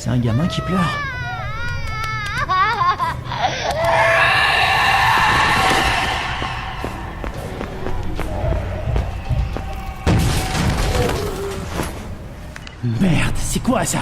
C'est un gamin qui pleure. Merde, c'est quoi ça?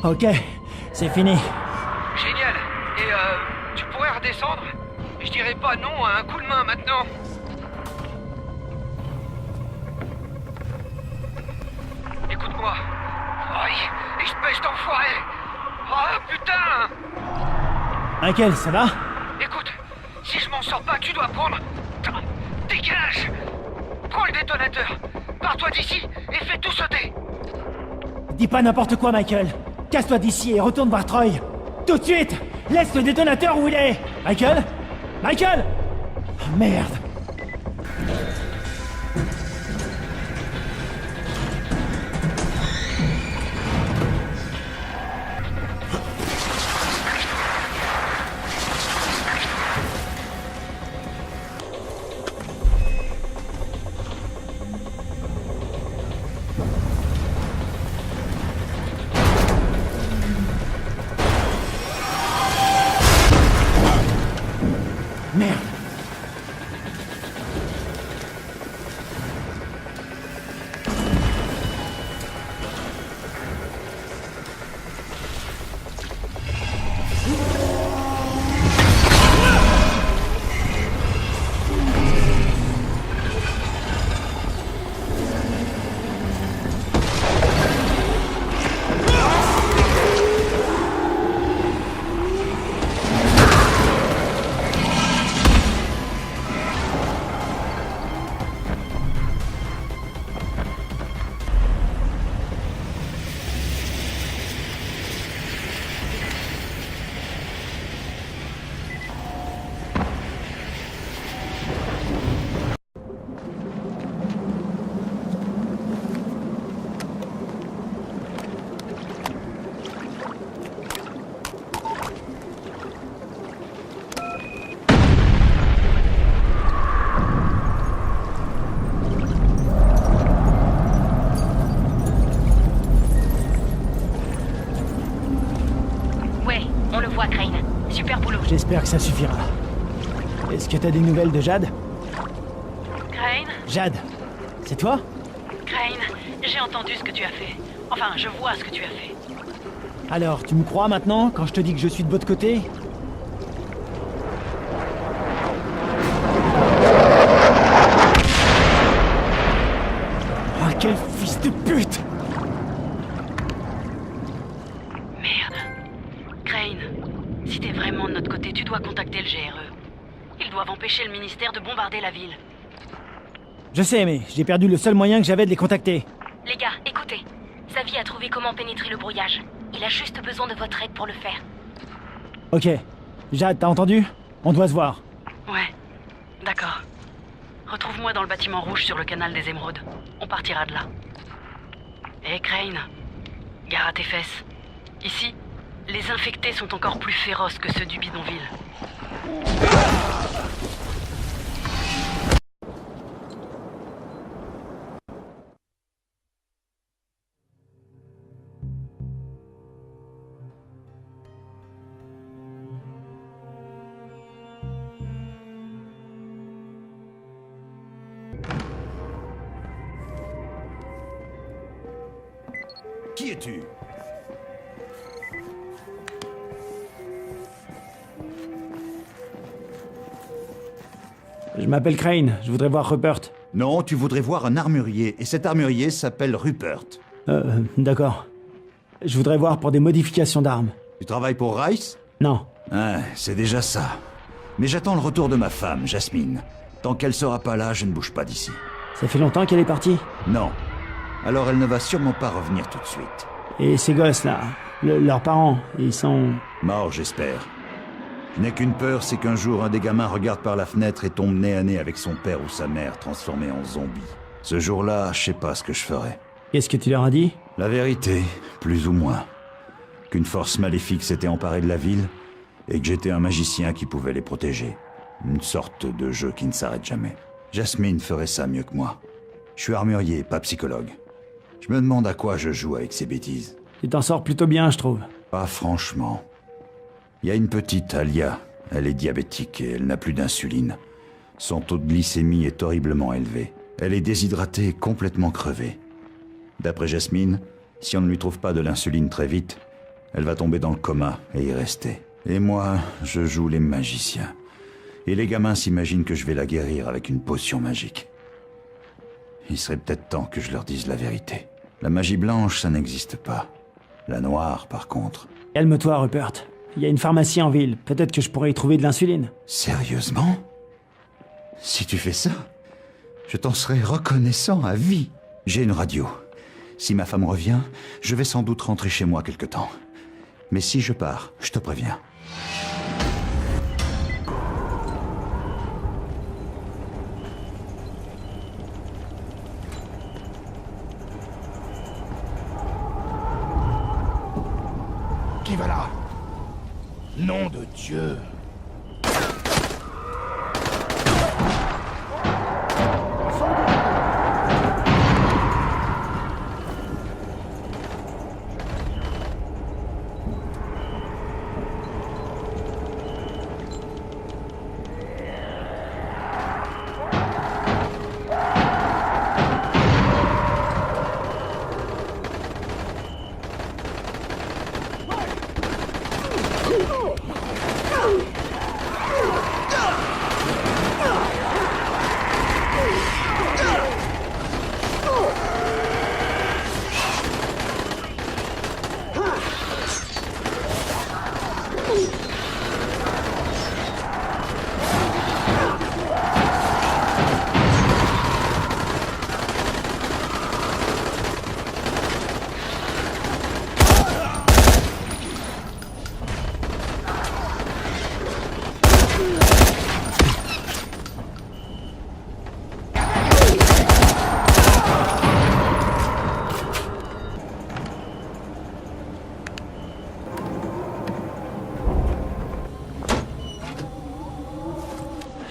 Ok, c'est fini. Génial. Et tu pourrais redescendre? Je dirais pas non à un coup de main maintenant. Écoute-moi. Aïe, espèce d'enfoiré. Oh putain! Michael, ça va? Écoute, si je m'en sors pas, tu dois prendre... Dégage! Prends le détonateur. Pars-toi d'ici et fais tout sauter. Dis pas n'importe quoi, Michael. Casse-toi d'ici et retourne voir Troy. Tout de suite! Laisse le détonateur où il est! Michael? Michael! Oh, merde! Merde! J'espère que ça suffira. Est-ce que t'as des nouvelles de Jade? Crane? Jade, c'est toi? Crane, j'ai entendu ce que tu as fait. Enfin, je vois ce que tu as fait. Alors, tu me crois maintenant, quand je te dis que je suis de votre côté? Oh, quel fils de pute! Merde. Crane, si t'es vraiment de notre côté, tu dois contacter le GRE. Ils doivent empêcher le ministère de bombarder la ville. Je sais, mais j'ai perdu le seul moyen que j'avais de les contacter. Les gars, écoutez. Xavier a trouvé comment pénétrer le brouillage. Il a juste besoin de votre aide pour le faire. Ok. Jade, t'as entendu? On doit se voir. Ouais, d'accord. Retrouve-moi dans le bâtiment rouge sur le canal des Émeraudes. On partira de là. Hé, Crane, gare à tes fesses. Ici, les infectés sont encore plus féroces que ceux du bidonville. Qui es-tu? Je m'appelle Crane, je voudrais voir Rupert. Non, tu voudrais voir un armurier, et cet armurier s'appelle Rupert. D'accord. Je voudrais voir pour des modifications d'armes. Tu travailles pour Rice? Non. Ah, c'est déjà ça. Mais j'attends le retour de ma femme, Jasmine. Tant qu'elle sera pas là, je ne bouge pas d'ici. Ça fait longtemps qu'elle est partie? Non. Alors elle ne va sûrement pas revenir tout de suite. Et ces gosses-là, leurs parents, ils sont... Mort, j'espère. Je n'ai qu'une peur, c'est qu'un jour un des gamins regarde par la fenêtre et tombe nez à nez avec son père ou sa mère transformés en zombies. Ce jour-là, je sais pas ce que je ferai. Qu'est-ce que tu leur as dit? La vérité, plus ou moins. Qu'une force maléfique s'était emparée de la ville et que j'étais un magicien qui pouvait les protéger. Une sorte de jeu qui ne s'arrête jamais. Jasmine ferait ça mieux que moi. Je suis armurier, pas psychologue. Je me demande à quoi je joue avec ces bêtises. Tu t'en sors plutôt bien, je trouve. Pas franchement. Il y a une petite, Alia. Elle est diabétique et elle n'a plus d'insuline. Son taux de glycémie est horriblement élevé. Elle est déshydratée et complètement crevée. D'après Jasmine, si on ne lui trouve pas de l'insuline très vite, elle va tomber dans le coma et y rester. Et moi, je joue les magiciens. Et les gamins s'imaginent que je vais la guérir avec une potion magique. Il serait peut-être temps que je leur dise la vérité. La magie blanche, ça n'existe pas. La noire, par contre. Calme-toi, Rupert. Il y a une pharmacie en ville. Peut-être que je pourrais y trouver de l'insuline. Sérieusement? Si tu fais ça, je t'en serai reconnaissant à vie. J'ai une radio. Si ma femme revient, je vais sans doute rentrer chez moi quelque temps. Mais si je pars, je te préviens. Qui va là? Nom de Dieu!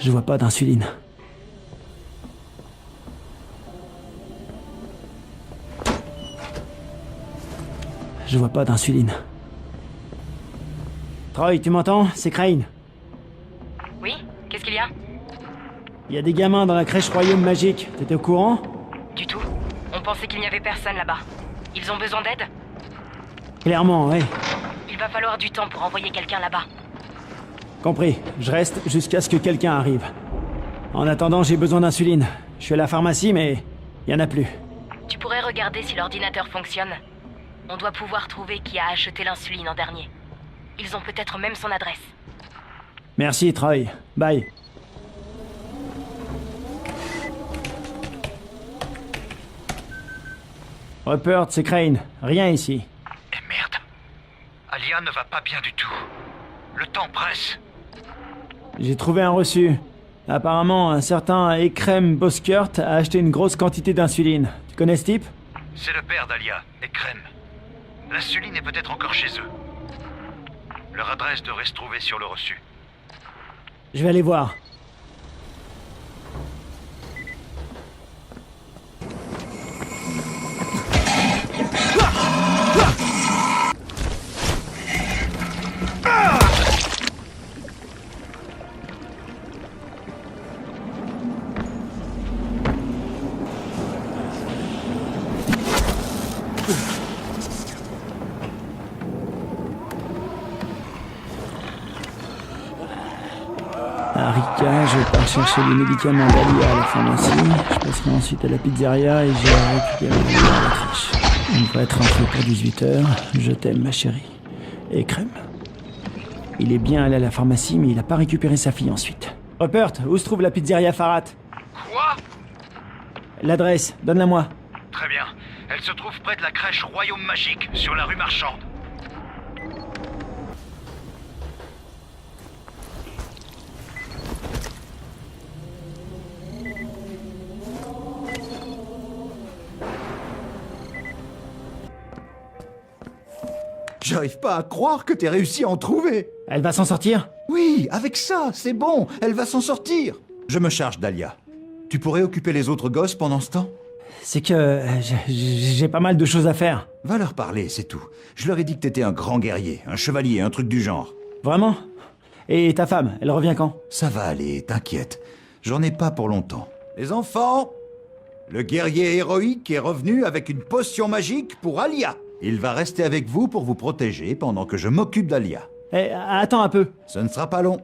Je vois pas d'insuline. Je vois pas d'insuline. Troy, tu m'entends? C'est Crane. Oui? Qu'est-ce qu'il y a? Il y a des gamins dans la crèche Royaume Magique. T'étais au courant? Du tout. On pensait qu'il n'y avait personne là-bas. Ils ont besoin d'aide? Clairement, ouais. Il va falloir du temps pour envoyer quelqu'un là-bas. Compris. Je reste jusqu'à ce que quelqu'un arrive. En attendant, j'ai besoin d'insuline. Je suis à la pharmacie, mais il y en a plus. Tu pourrais regarder si l'ordinateur fonctionne. On doit pouvoir trouver qui a acheté l'insuline en dernier. Ils ont peut-être même son adresse. Merci, Troy. Bye. Rupert, c'est Crane. Rien ici. Et merde. Alia ne va pas bien du tout. Le temps presse. J'ai trouvé un reçu. Apparemment, un certain Ekrem Boskurt a acheté une grosse quantité d'insuline. Tu connais ce type? C'est le père d'Alia, Ekrem. L'insuline est peut-être encore chez eux. Leur adresse devrait se trouver sur le reçu. Je vais aller voir. Rika, je pars chercher les médicaments d'Alia à la pharmacie. Je passerai ensuite à la pizzeria et j'irai récupérer Alia à la crèche. On devrait être rentré pour 18h. Je t'aime, ma chérie. Et crème. Il est bien allé à la pharmacie, mais il a pas récupéré sa fille ensuite. Rupert, où se trouve la pizzeria Farhat? Quoi? L'adresse, donne-la moi. Très bien. Elle se trouve près de la crèche Royaume Magique, sur la rue Marchande. J'arrive pas à croire que t'aies réussi à en trouver. Elle va s'en sortir? Oui, avec ça, c'est bon, elle va s'en sortir. Je me charge d'Alia. Tu pourrais occuper les autres gosses pendant ce temps? C'est que j'ai pas mal de choses à faire. Va leur parler, c'est tout. Je leur ai dit que t'étais un grand guerrier, un chevalier, un truc du genre. Vraiment? Et ta femme, elle revient quand? Ça va aller, t'inquiète. J'en ai pas pour longtemps. Les enfants, le guerrier héroïque est revenu avec une potion magique pour Alia. Il va rester avec vous pour vous protéger pendant que je m'occupe d'Alia. Eh, attends un peu. Ce ne sera pas long.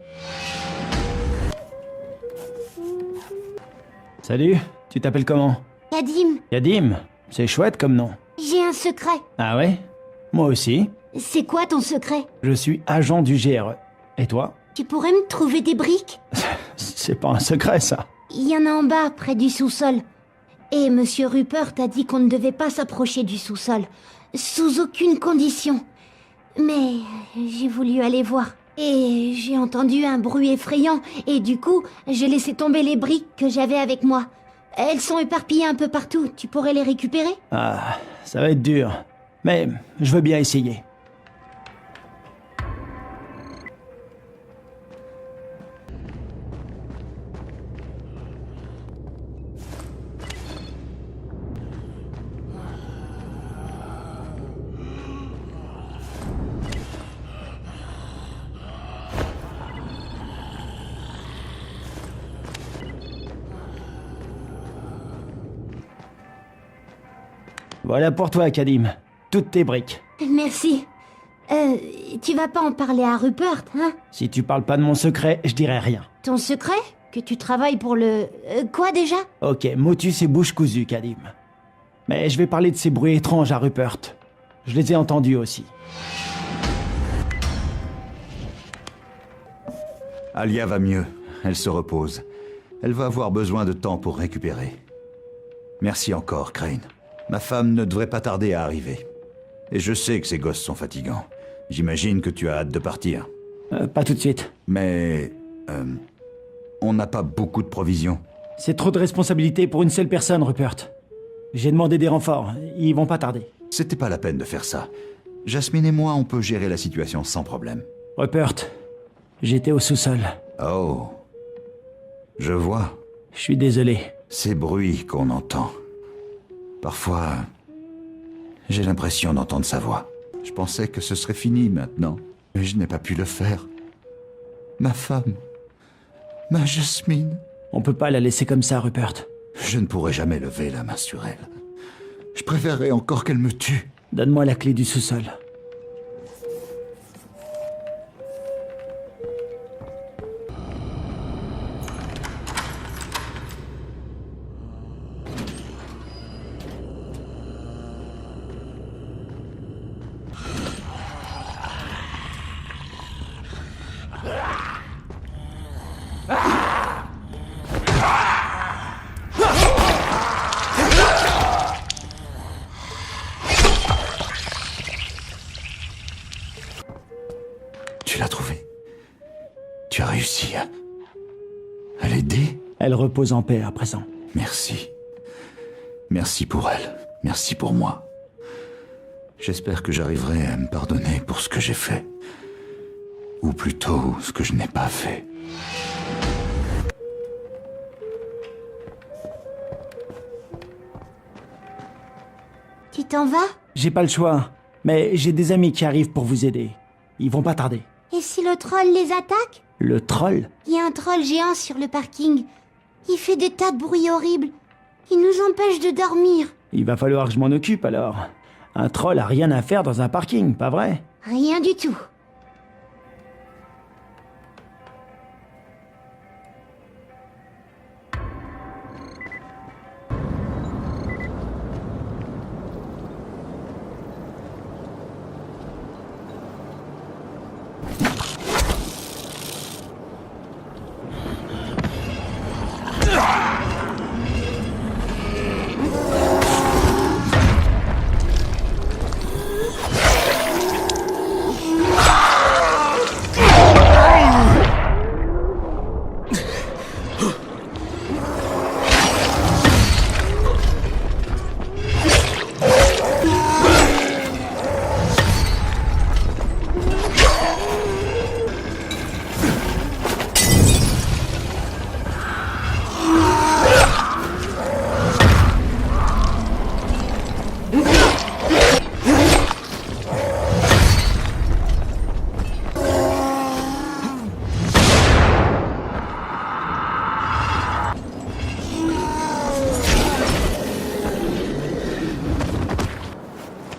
Salut, tu t'appelles comment? Kadim, Yadim, c'est chouette comme nom. j'ai un secret. Ah ouais? Moi aussi. C'est quoi ton secret? Je suis agent du GRE. Et toi? Tu pourrais me trouver des briques? C'est pas un secret, ça. Il y en a en bas, près du sous-sol. Et Monsieur Rupert a dit qu'on ne devait pas s'approcher du sous-sol. Sous aucune condition. Mais j'ai voulu aller voir. Et j'ai entendu un bruit effrayant. Et du coup, j'ai laissé tomber les briques que j'avais avec moi. Elles sont éparpillées un peu partout. Tu pourrais les récupérer? Ah, ça va être dur. Mais je veux bien essayer. Voilà pour toi, Kadim. Toutes tes briques. Merci. Tu vas pas en parler à Rupert, hein? Si tu parles pas de mon secret, je dirai rien. Ton secret? Que tu travailles pour le... quoi déjà? Ok, motus et bouche cousue, Kadim. Mais je vais parler de ces bruits étranges à Rupert. Je les ai entendus aussi. Alia va mieux. Elle se repose. Elle va avoir besoin de temps pour récupérer. Merci encore, Crane. Ma femme ne devrait pas tarder à arriver. Et je sais que ces gosses sont fatigants. J'imagine que tu as hâte de partir. Pas tout de suite. Mais... on n'a pas beaucoup de provisions. C'est trop de responsabilités pour une seule personne, Rupert. J'ai demandé des renforts. Ils vont pas tarder. C'était pas la peine de faire ça. Jasmine et moi, on peut gérer la situation sans problème. Rupert, j'étais au sous-sol. Oh. Je vois. Je suis désolé. Ces bruits qu'on entend. Parfois, j'ai l'impression d'entendre sa voix. Je pensais que ce serait fini maintenant, mais je n'ai pas pu le faire. Ma femme, ma Jasmine. On peut pas la laisser comme ça, Rupert. Je ne pourrai jamais lever la main sur elle. Je préférerais encore qu'elle me tue. Donne-moi la clé du sous-sol. Elle repose en paix à présent. Merci. Merci pour elle. Merci pour moi. J'espère que j'arriverai à me pardonner pour ce que j'ai fait. Ou plutôt, ce que je n'ai pas fait. Tu t'en vas? J'ai pas le choix, mais j'ai des amis qui arrivent pour vous aider. Ils vont pas tarder. Et si le troll les attaque? Le troll? Il y a un troll géant sur le parking. Il fait des tas de bruits horribles. Il nous empêche de dormir. Il va falloir que je m'en occupe alors. Un troll a rien à faire dans un parking, pas vrai? Rien du tout.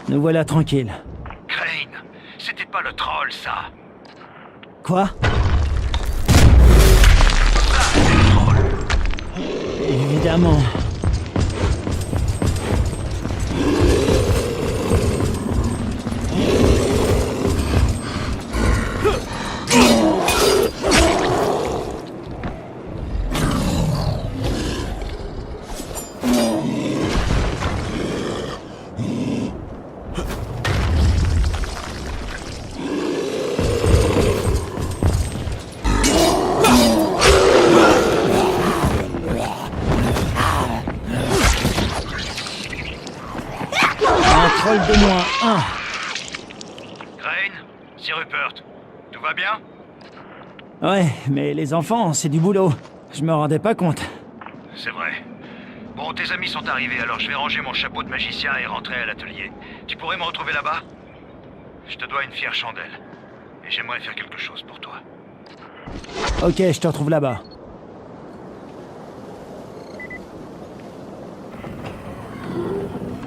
Nous voilà tranquilles. Crane, c'était pas le troll, ça. Quoi? Évidemment. Troll de moins 1. Crane, c'est Rupert. Tout va bien? Ouais, mais les enfants, c'est du boulot. Je me rendais pas compte. C'est vrai. Bon, tes amis sont arrivés, alors je vais ranger mon chapeau de magicien et rentrer à l'atelier. Tu pourrais me retrouver là-bas? Je te dois une fière chandelle. Et j'aimerais faire quelque chose pour toi. Ok, je te retrouve là-bas.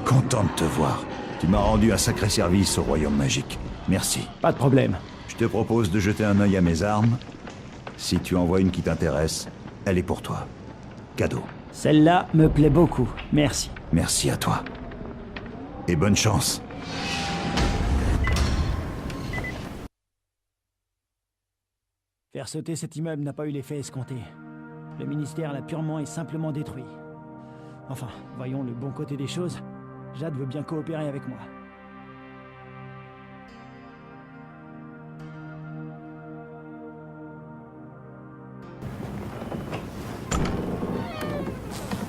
Content de te voir. Tu m'as rendu un sacré service au royaume magique. Merci. Pas de problème. Je te propose de jeter un œil à mes armes. Si tu en vois une qui t'intéresse, elle est pour toi. Cadeau. Celle-là me plaît beaucoup. Merci. Merci à toi. Et bonne chance. Faire sauter cet immeuble n'a pas eu l'effet escompté. Le ministère l'a purement et simplement détruit. Enfin, voyons le bon côté des choses. Jade veut bien coopérer avec moi.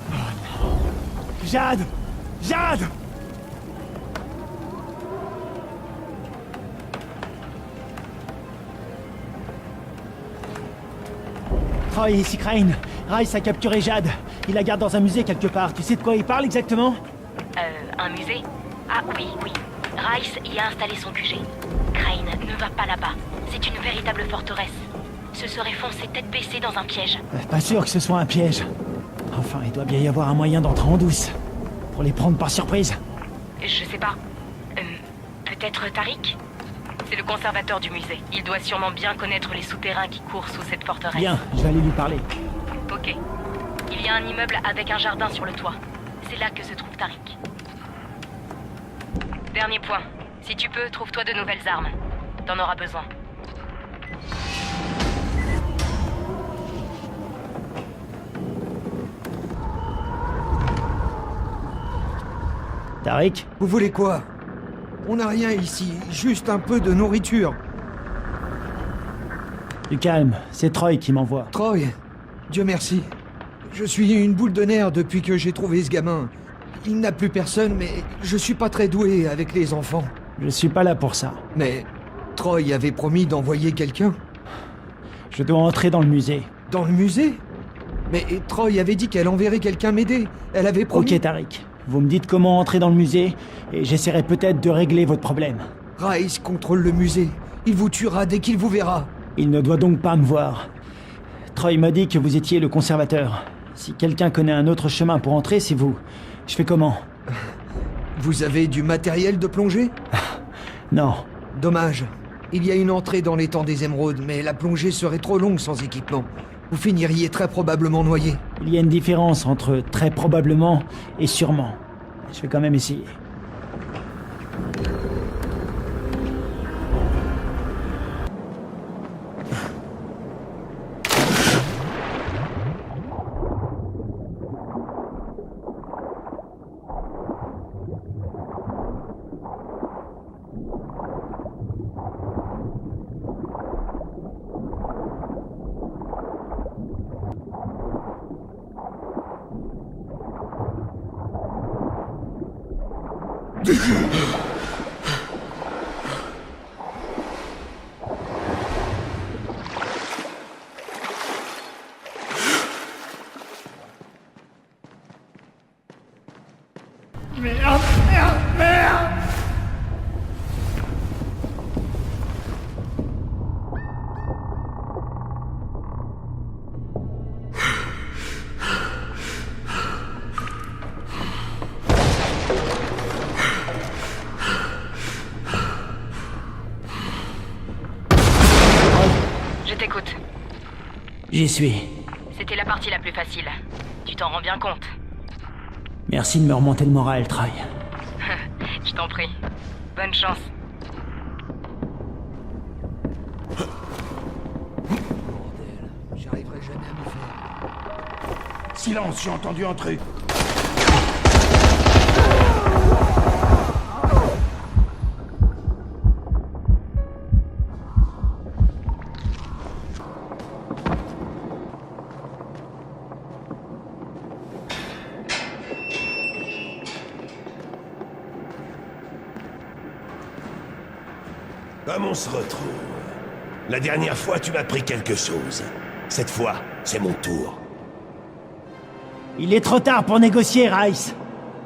Oh non. Jade! Jade! Troy, ici Crane. Rice a capturé Jade. Il la garde dans un musée quelque part. Tu sais de quoi il parle exactement? Un musée? Ah oui, oui. Rice y a installé son QG. Crane ne va pas là-bas. C'est une véritable forteresse. Ce serait foncer tête baissée dans un piège. Pas sûr que ce soit un piège. Enfin, il doit bien y avoir un moyen d'entrer en douce. Pour les prendre par surprise. Je sais pas. Peut-être Tariq? C'est le conservateur du musée. Il doit sûrement bien connaître les souterrains qui courent sous cette forteresse. Bien, je vais aller lui parler. Ok. Il y a un immeuble avec un jardin sur le toit. C'est là que se trouve Tariq. Dernier point. Si tu peux, trouve-toi de nouvelles armes. T'en auras besoin. Tariq? Vous voulez quoi? On n'a rien ici, juste un peu de nourriture. Du calme, c'est Troy qui m'envoie. Troy, Dieu merci. Je suis une boule de nerfs depuis que j'ai trouvé ce gamin. Il n'a plus personne, mais je suis pas très doué avec les enfants. Je suis pas là pour ça. Mais Troy avait promis d'envoyer quelqu'un. Je dois entrer dans le musée. Dans le musée? Mais Troy avait dit qu'elle enverrait quelqu'un m'aider. Elle avait promis... Ok, Tariq. Vous me dites comment entrer dans le musée, et j'essaierai peut-être de régler votre problème. Rice contrôle le musée. Il vous tuera dès qu'il vous verra. Il ne doit donc pas me voir. Troy m'a dit que vous étiez le conservateur. Si quelqu'un connaît un autre chemin pour entrer, c'est vous. Je fais comment? Vous avez du matériel de plongée? Non. Dommage. Il y a une entrée dans l'étang des émeraudes, mais la plongée serait trop longue sans équipement. Vous finiriez très probablement noyé. Il y a une différence entre très probablement et sûrement. Je vais quand même essayer. Je t'écoute. J'y suis. C'était la partie la plus facile. Tu t'en rends bien compte. Merci de me remonter le moral, Troy. Je t'en prie. Bonne chance. J'arriverai jamais à me faire. Silence, j'ai entendu un truc. Comme on se retrouve. La dernière fois, tu m'as pris quelque chose. Cette fois, c'est mon tour. Il est trop tard pour négocier, Rice.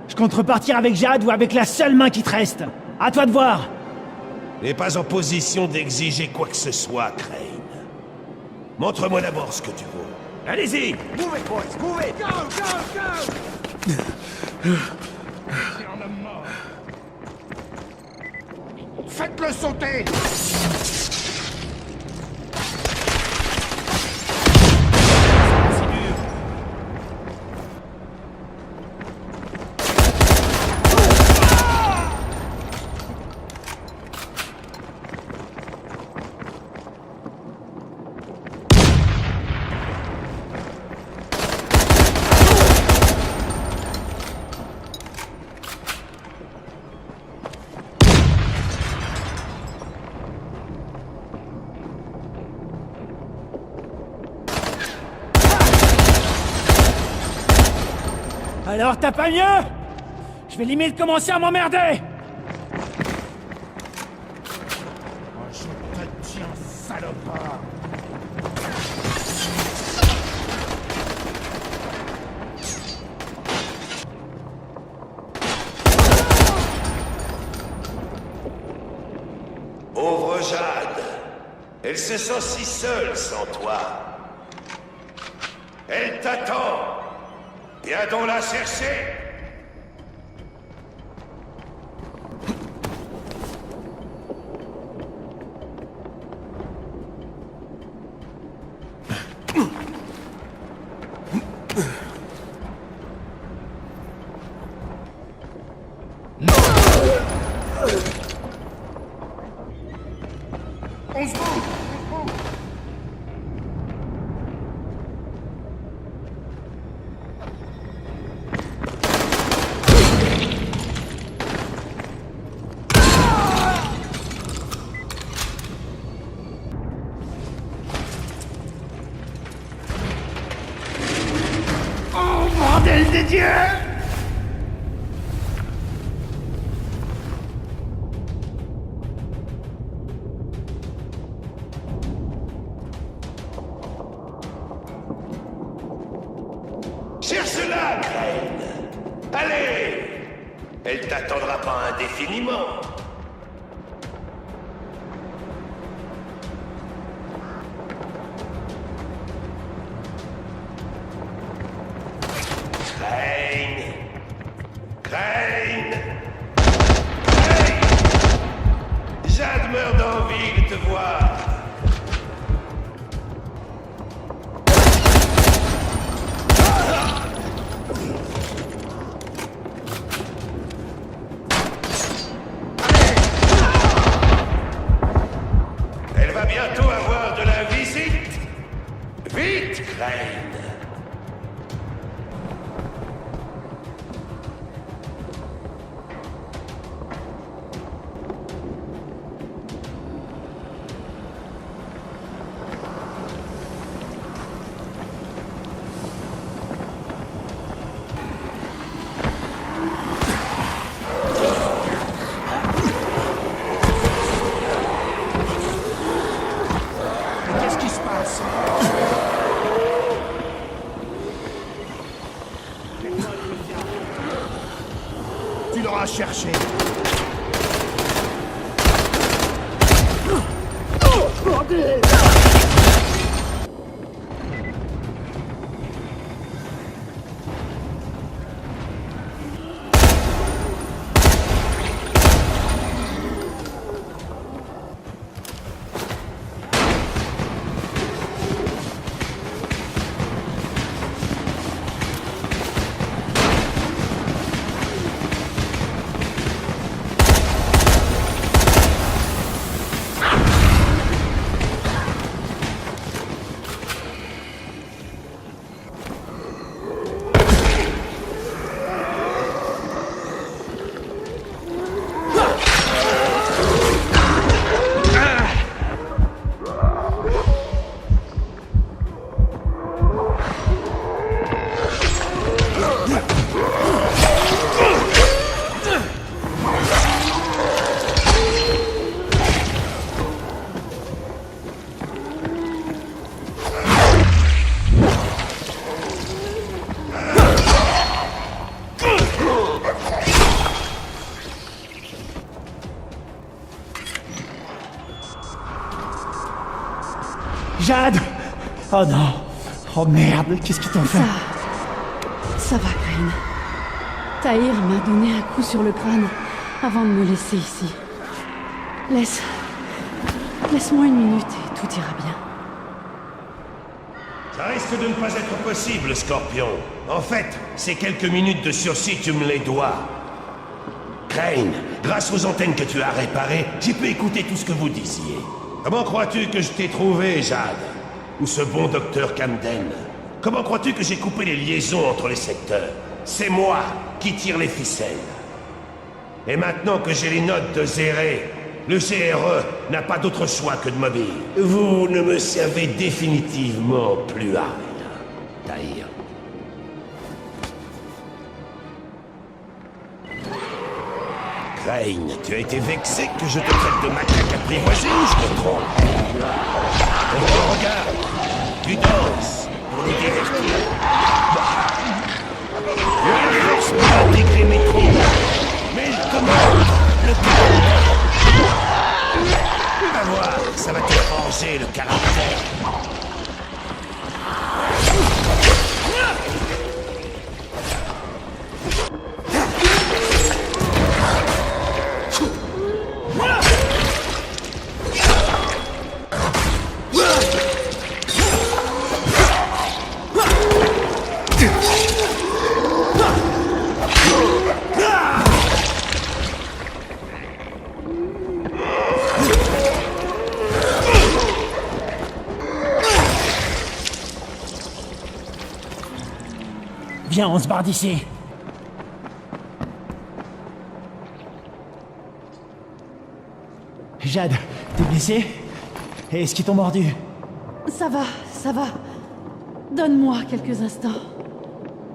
Je compte repartir avec Jade ou avec la seule main qui te reste. À toi de voir. N'es pas en position d'exiger quoi que ce soit, Crane. Montre-moi d'abord ce que tu vaux. Allez-y! Move it, boys, move it! Go, go, go! C'est un homme mort. Faites-le sauter! Alors t'as pas mieux? Je vais limite commencer à m'emmerder. Oh, je te tiens, salopard! Pauvre Jade. Elle se sent si seule sans toi. Elle t'attend. Viens donc la chercher. On se bouge! Elle t'attendra pas indéfiniment. Crane! Crane! Crane! Jade meurt d'envie de te voir. Elle va bientôt avoir de la visite. Vite, Crane! Qu'est-ce qui se passe? Tu l'auras cherché. Jade! Oh non! Oh merde, qu'est-ce qu'ils t'ont fait? Ça va, Crane. Tahir m'a donné un coup sur le crâne avant de me laisser ici. Laisse-moi une minute et tout ira bien. Ça risque de ne pas être possible, Scorpion. En fait, ces quelques minutes de sursis, tu me les dois. Crane, grâce aux antennes que tu as réparées, j'ai pu écouter tout ce que vous disiez. Comment crois-tu que je t'ai trouvé, Jade? Ou ce bon docteur Camden? Comment crois-tu que j'ai coupé les liaisons entre les secteurs? C'est moi qui tire les ficelles. Et maintenant que j'ai les notes de Zéré, le CRE n'a pas d'autre choix que de m'obéir. Vous ne me servez définitivement plus à rien, Tahir. Crane, tu as été vexé que je te traite de macaque apprivoisé ou je te trompe? Regarde, tu danses pour nous divertir. La force peut intégrer mes troupes, mais il te manque le caractère. Tu vas voir, ça va te forger le caractère. Viens, on se barre d'ici. Jade, t'es blessée? Et est-ce qu'ils t'ont mordu? Ça va. Donne-moi quelques instants.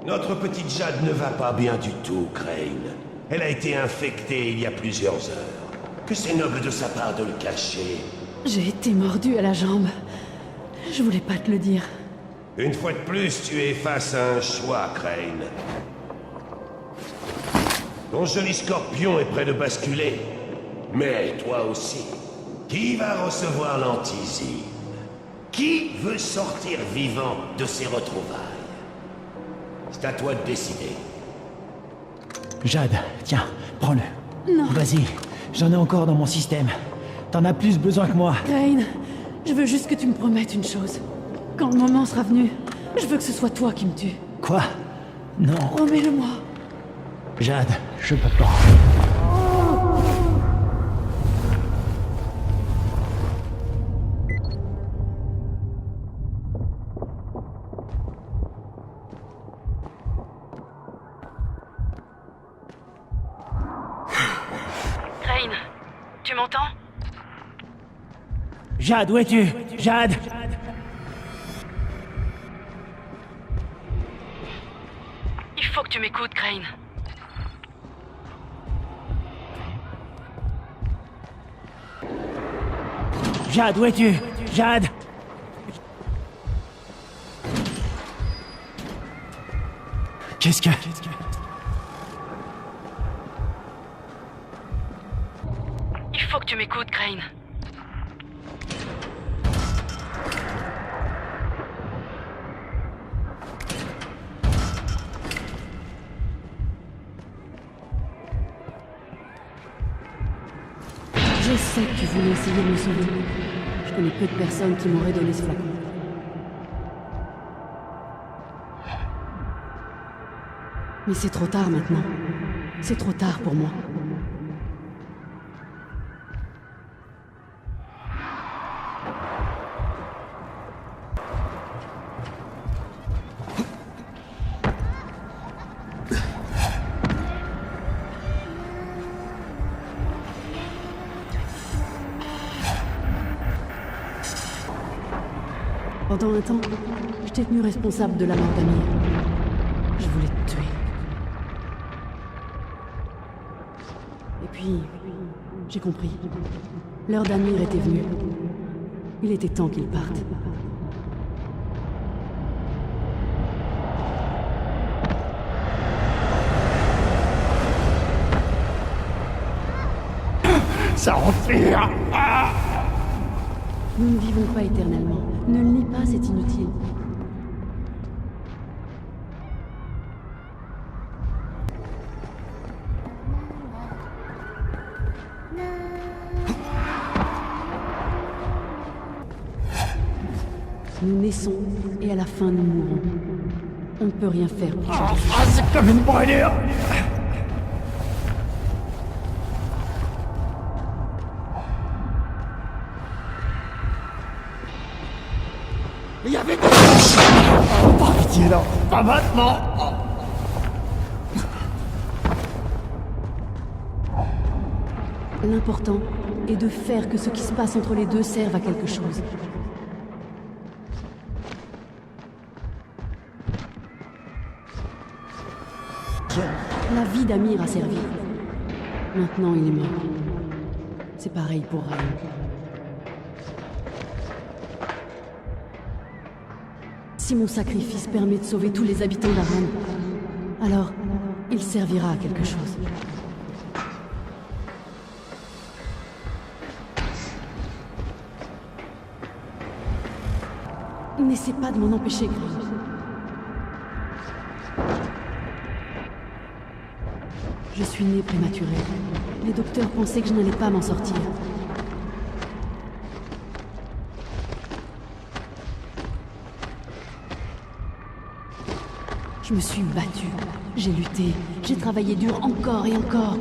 Notre petite Jade ne va pas bien du tout, Crane. Elle a été infectée il y a plusieurs heures. Que c'est noble de sa part de le cacher. J'ai été mordue à la jambe. Je voulais pas te le dire. Une fois de plus, tu es face à un choix, Crane. Ton joli scorpion est près de basculer. Mais toi aussi. Qui va recevoir l'antisine? Qui veut sortir vivant de ces retrouvailles? C'est à toi de décider. Jade, tiens, prends-le. Non. Vas-y, j'en ai encore dans mon système. T'en as plus besoin que moi. Crane, je veux juste que tu me promettes une chose. Quand le moment sera venu, je veux que ce soit toi qui me tue. Quoi? Non. Promets-le-moi. Jade, je peux pas. Crane, tu m'entends? Jade, où es-tu? Jade! Il faut que tu m'écoutes, Crane. Jade, où es-tu? Jade! Qu'est-ce que... Il faut que tu m'écoutes, Crane. Je sais que tu voulais essayer de me sauver. Je connais peu de personnes qui m'auraient donné ce flacon. Mais c'est trop tard maintenant. C'est trop tard pour moi. Pendant un temps, je t'ai tenu responsable de la mort d'Amir. Je voulais te tuer. Et puis, j'ai compris. L'heure d'Amir était venue. Il était temps qu'il parte. Ça empire! Nous ne vivons pas éternellement. Ne le nie pas, c'est inutile. Nous naissons et à la fin nous mourrons. On ne peut rien faire pour changer. Ah, c'est comme une brûlure! Il y avait des... Oh, par pitié, non! Pas maintenant! L'important est de faire que ce qui se passe entre les deux serve à quelque chose. La vie d'Amir a servi. Maintenant, il est mort. C'est pareil pour Ryan. Si mon sacrifice permet de sauver tous les habitants d'Aran, alors il servira à quelque chose. N'essaie pas de m'en empêcher, Crane. Je suis née prématurée. Les docteurs pensaient que je n'allais pas m'en sortir. Je me suis battue, j'ai lutté, j'ai travaillé dur encore et encore.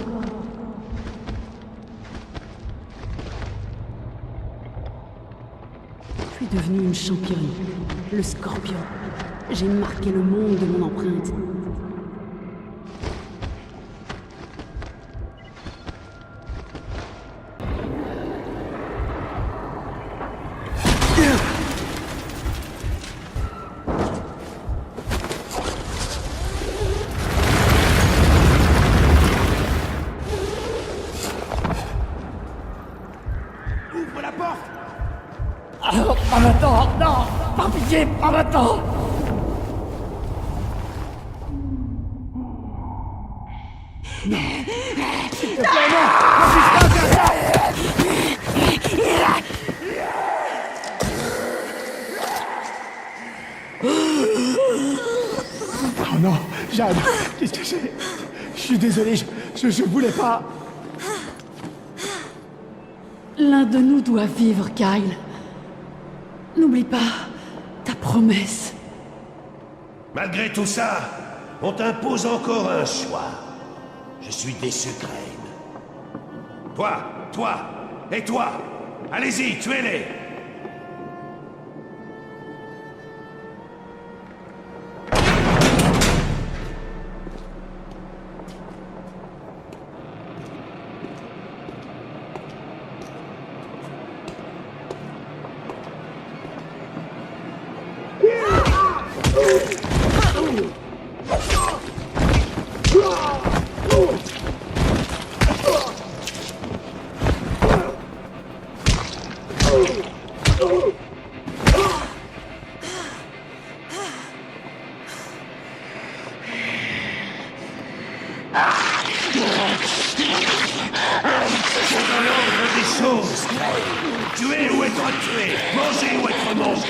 Je suis devenue une championne, le Scorpion. J'ai marqué le monde de mon empreinte. Ouvre la porte! Ah, pas maintenant! Non! Par pitié, pas maintenant! Non! S'il te plaît, non! Ne puisse pas faire ça! Oh non, Jade, qu'est-ce que c'est? Je suis désolé, je voulais pas... L'un de nous doit vivre, Kyle. N'oublie pas ta promesse. Malgré tout ça, on t'impose encore un choix. Je suis déçu, Crane. Toi, et toi! Allez-y, tuez-les! Tuer ou être tué, manger ou être mangé.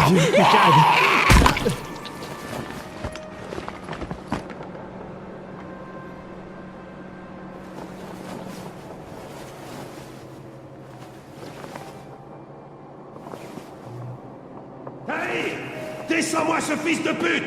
Adieu, Jade. Allez! Descends-moi ce fils de pute!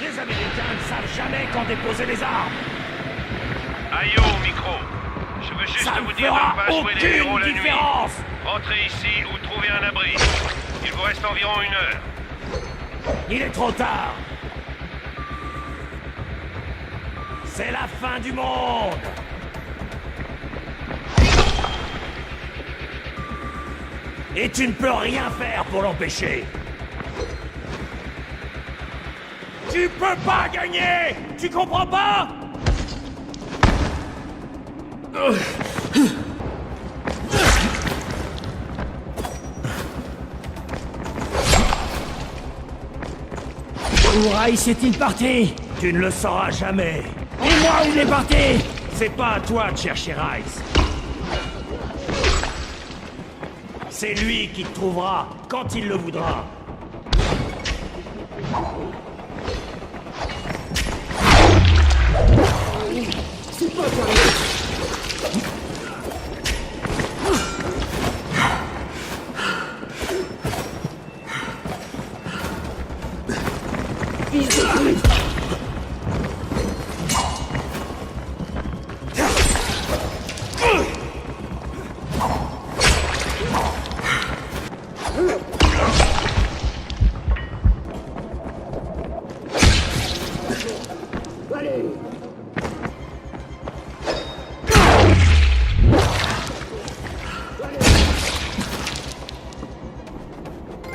Les Américains ne savent jamais quand déposer les armes! Ayo au micro. Je veux juste Ça vous ne dire de fera ne pas jouer les héros aucune la nuit. différence! Rentrez ici ou trouvez un abri. Il vous reste environ 1 heure. Il est trop tard! C'est la fin du monde! Et tu ne peux rien faire pour l'empêcher! Tu peux pas gagner! Tu comprends pas? Où Rice est-il parti? Tu ne le sauras jamais! Et moi, où il est parti? C'est pas à toi de chercher Rice. C'est lui qui te trouvera quand il le voudra.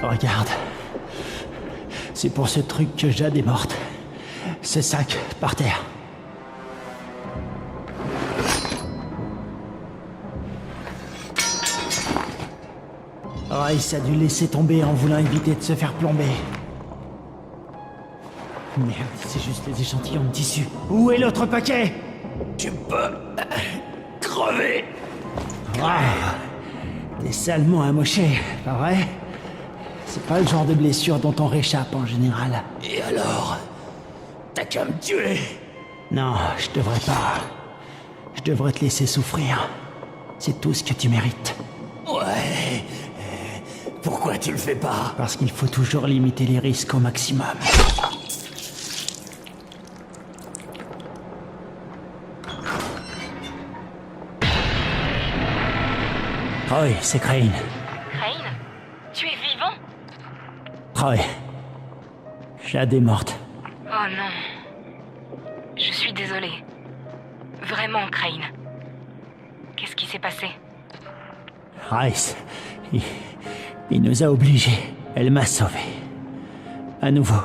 Regarde. C'est pour ce truc que Jade est morte. Ce sac, par terre. Rice a dû laisser tomber en voulant éviter de se faire plomber. Merde, c'est juste des échantillons de tissu. Où est l'autre paquet? Tu peux crever. Ah, t'es salement amoché, pas vrai? C'est pas le genre de blessure dont on réchappe en général. Et alors? T'as qu'à me tuer. Non, je devrais pas. Je devrais te laisser souffrir. C'est tout ce que tu mérites. Ouais. Pourquoi tu le fais pas? Parce qu'il faut toujours limiter les risques au maximum. Troy, c'est Crane. Crane? Tu es vivant? Troy. Jade est morte. Oh non. Je suis désolée. Vraiment, Crane. Qu'est-ce qui s'est passé? Rice, il nous a obligés. Elle m'a sauvé. À nouveau.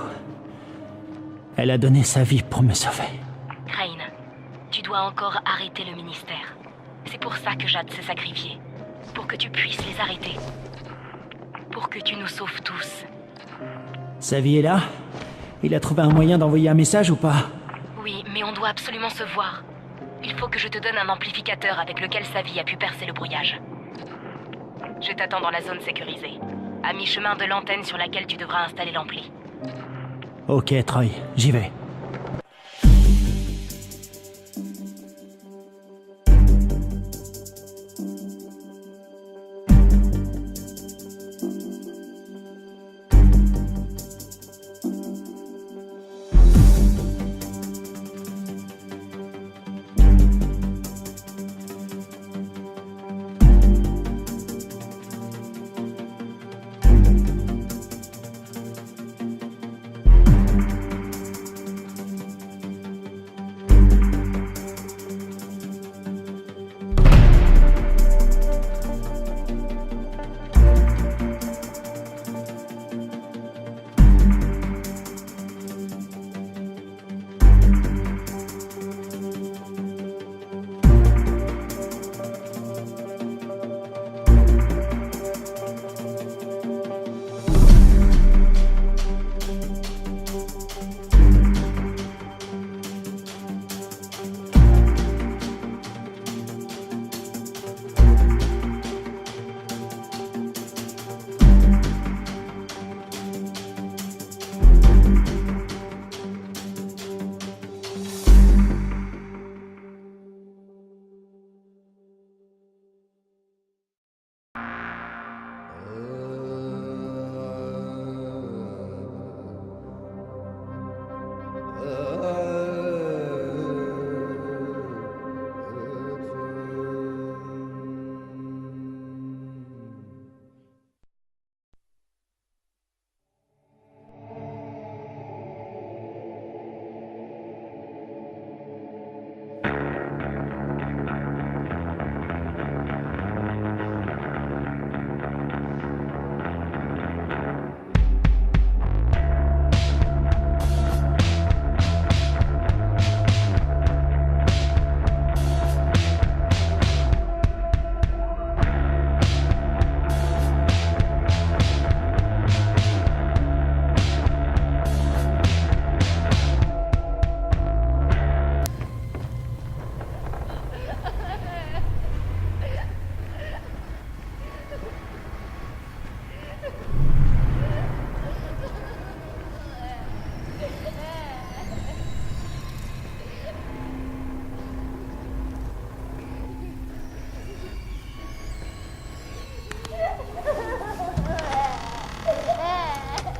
Elle a donné sa vie pour me sauver. Crane, tu dois encore arrêter le ministère. C'est pour ça que Jade s'est sacrifiée. Pour que tu puisses les arrêter. Pour que tu nous sauves tous. Sa vie est là? Il a trouvé un moyen d'envoyer un message ou pas? Oui, mais on doit absolument se voir. Il faut que je te donne un amplificateur avec lequel Savi a pu percer le brouillage. Je t'attends dans la zone sécurisée, à mi-chemin de l'antenne sur laquelle tu devras installer l'ampli. Ok, Troy, j'y vais.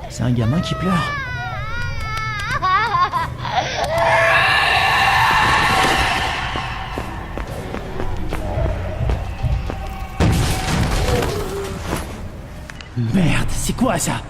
C'est un gamin qui pleure. Merde, c'est quoi ça?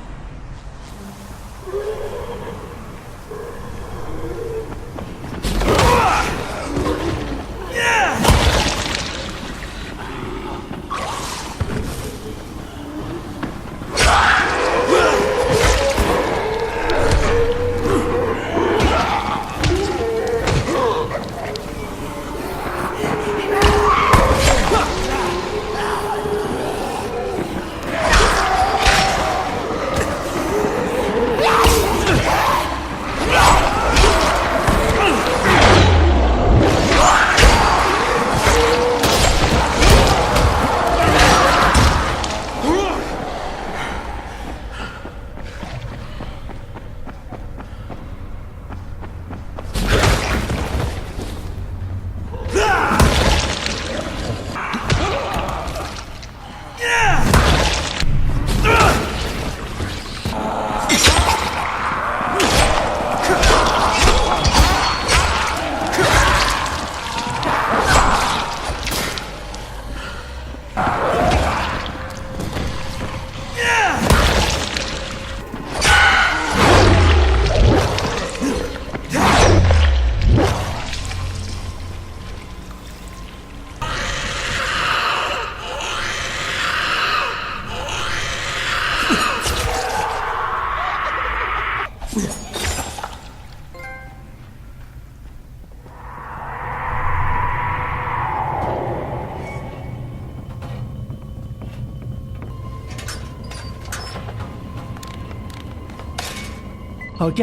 Ok,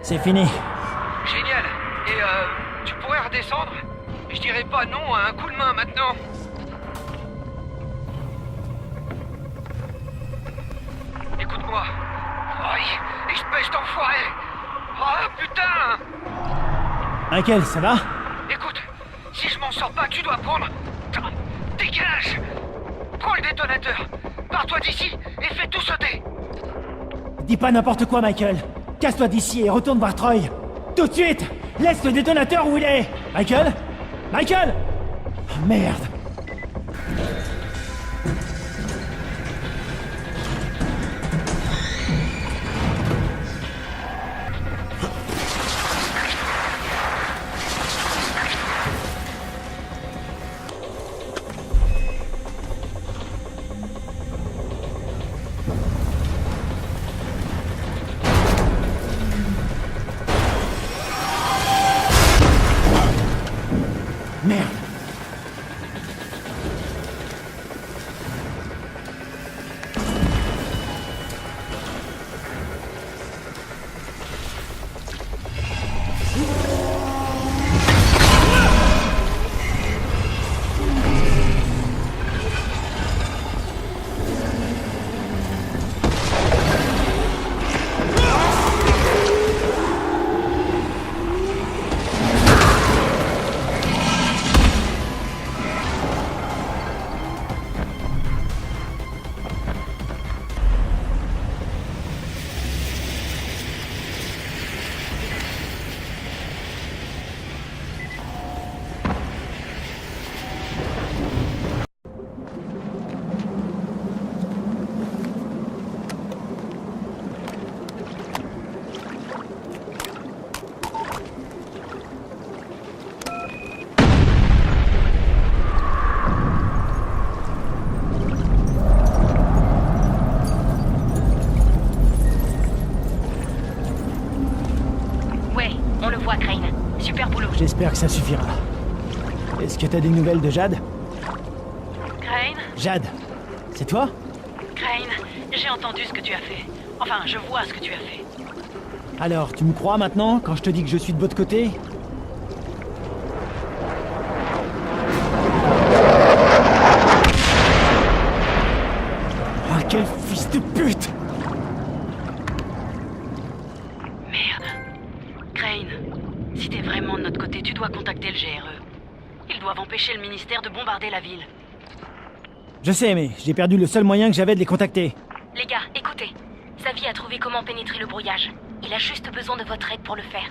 c'est fini. Génial. Et tu pourrais redescendre? Je dirais pas non à un coup de main maintenant. Écoute-moi. Oh, espèce d'enfoiré. Oh putain. Michael, ça va? Écoute, si je m'en sors pas, tu dois prendre... Dégage. Prends le détonateur. Pars-toi d'ici et fais tout sauter. Dis pas n'importe quoi, Michael. Casse-toi d'ici et retourne voir Troy. Tout de suite. Laisse le détonateur où il est. Michael? Michael! Oh, merde. Merde. Crane. Super boulot. J'espère que ça suffira. Est-ce que t'as des nouvelles de Jade? Crane? Jade, c'est toi? Crane, j'ai entendu ce que tu as fait. Enfin, je vois ce que tu as fait. Alors, tu me crois maintenant, quand je te dis que je suis de votre côté? Oh, quel fils de pute! Merde. Crane, si t'es vraiment de notre côté, tu dois contacter le GRE. Ils doivent empêcher le ministère de bombarder la ville. Je sais, mais j'ai perdu le seul moyen que j'avais de les contacter. Les gars, écoutez. Savy a trouvé comment pénétrer le brouillage. Il a juste besoin de votre aide pour le faire.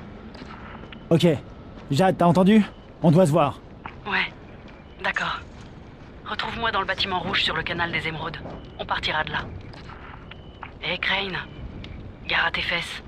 Ok. Jade, t'as entendu? On doit se voir. Ouais, d'accord. Retrouve-moi dans le bâtiment rouge sur le canal des Émeraudes. On partira de là. Hé, Crane, gare à tes fesses.